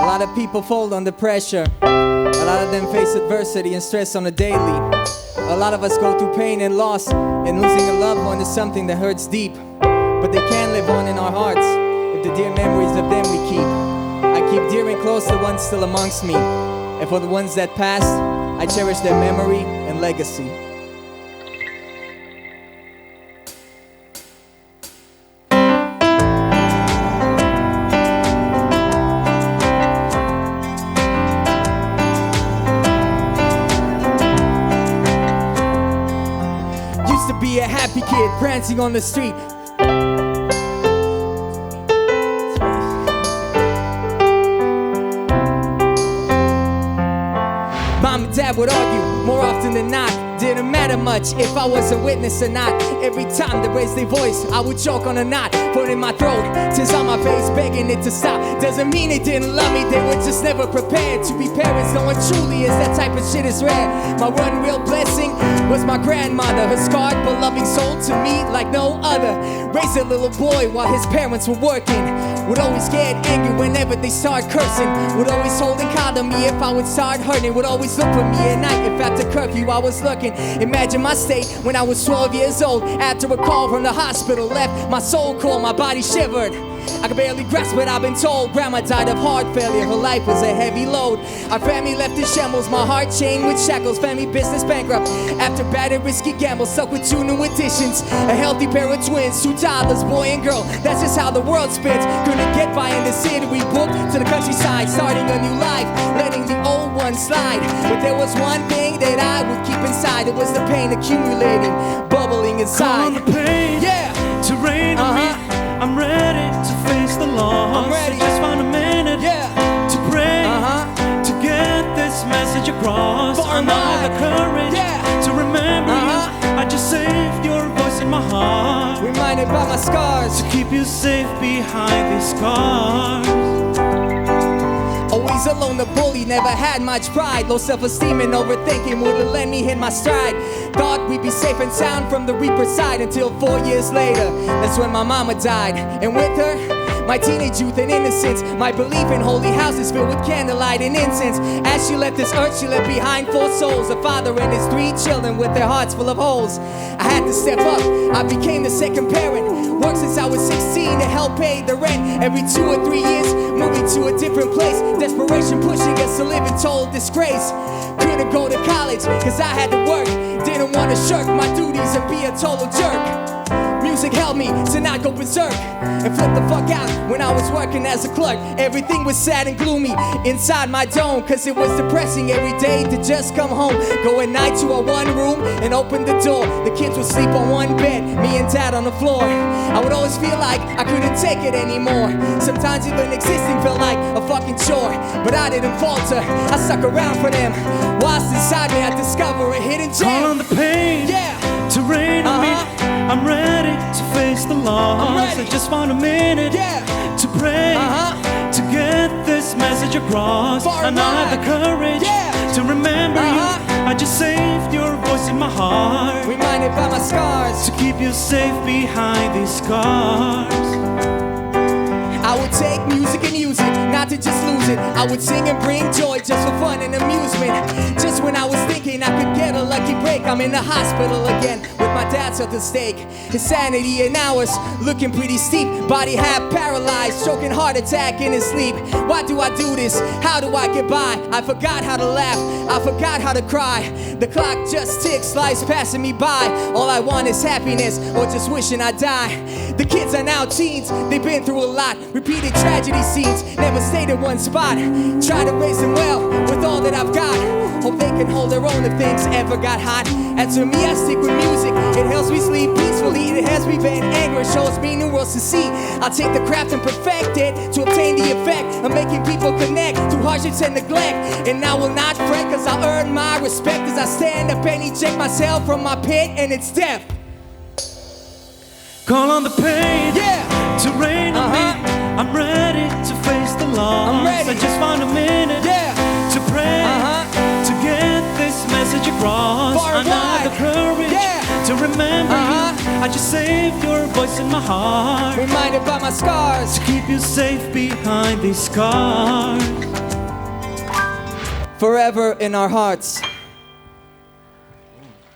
A lot of people fold under pressure. A lot of them face adversity and stress on a daily. A lot of us go through pain and loss, and losing a loved one is something that hurts deep. But they can live on in our hearts if the dear memories of them we keep. I keep dear and close the ones still amongst me, and for the ones that passed, I cherish their memory and legacy. Used to be a happy kid prancing on the street. Mom and dad would argue more often than not. Didn't matter much if I was a witness or not. Every time they raised their voice, I would choke on a knot, put in my throat, tears on my face, begging it to stop. Doesn't mean they didn't love me, they were just never prepared to be parents. No one truly is, that type of shit is rare. My one real blessing was my grandmother, her scarred but loving soul to me like no other. Raised a little boy while his parents were working. Would always get angry whenever they start cursing. Would always hold and coddle me if I would start hurting. Would always look for me at night if after curfew I was looking. Imagine my state when I was 12 years old. After a call from the hospital left my soul cold, my body shivered. I could barely grasp what I've been told. Grandma died of heart failure, her life was a heavy load. Our family left in shambles, my heart chained with shackles. Family business bankrupt after bad and risky gambles. Stuck with 2 new additions, a healthy pair of twins, 2 toddlers, boy and girl. That's just how the world spins. Couldn't get by in the city, we booked to the countryside, starting a new life, letting the old one slide. But there was one thing that I would keep inside. It was the pain accumulating, bubbling inside. Call on the pain, yeah, to rain on me. I'm ready to face the loss. I'm ready. I just found a minute, yeah, to pray, to get this message across. I know the courage, yeah, to remember you. I just saved your voice in my heart, reminded by my scars, to keep you safe behind these scars. Always alone, the bully, never had much pride. Low self-esteem and overthinking wouldn't let me hit my stride. Thought we'd be safe and sound from the reaper's side until 4 years later. That's when my mama died, and with her, my teenage youth and innocence. My belief in holy houses filled with candlelight and incense. As she left this earth, she left behind 4 souls, a father and his 3 children with their hearts full of holes. I had to step up, I became the second parent. Worked since I was 16 to help pay the rent. Every 2 or 3 years, moving to a different place. Desperation pushing us to live in total disgrace. Couldn't go to college, cause I had to work. Didn't want to shirk my duties and be a total jerk. Music helped me to not go berserk and flip the fuck out when I was working as a clerk. Everything was sad and gloomy inside my dome, cause it was depressing every day to just come home. Go at night to a one room and open the door. The kids would sleep on one bed, me and dad on the floor. I would always feel like I couldn't take it anymore. Sometimes even existing felt like a fucking chore. But I didn't falter, I stuck around for them. Whilst inside me I discover a hidden gem. Call on the pain, yeah, to rain on me. I'm ready to face the loss. I just want a minute, yeah, to pray, to get this message across. And I have the courage, yeah, to remember you. I just saved your voice in my heart, reminded by my scars, to keep you safe behind these scars. I would take music and use it, not to just lose it. I would sing and bring joy just for fun and amusement. Just when I was thinking I could get a lucky break, I'm in the hospital again with my dad's at the stake. Insanity in hours, looking pretty steep. Body half paralyzed, choking heart attack in his sleep. Why do I do this? How do I get by? I forgot how to laugh, I forgot how to cry. The clock just ticks, life's passing me by. All I want is happiness, or just wishing I'd die. The kids are now teens, they've been through a lot. Repeated tragedy scenes, never stayed in one spot. Try to raise them well, with all that I've got. Hope they can hold their own if things ever got hot. As for me, I stick with music, it helps me sleep peacefully. It helps me vent anger, it shows me new worlds to see. I'll take the craft and perfect it, to obtain the effect of making people connect through hardships and neglect. And I will not fret, cause I'll earn my respect as I stand up and eject myself from my pit, and it's death. Call on the pain, yeah, to rain on me. I'm ready to face the loss. I'm ready. I just found a minute, yeah, to pray, to get this message across. I have the courage, yeah, to remember you. I just saved your voice in my heart, reminded by my scars, to keep you safe behind these scars. forever in our hearts.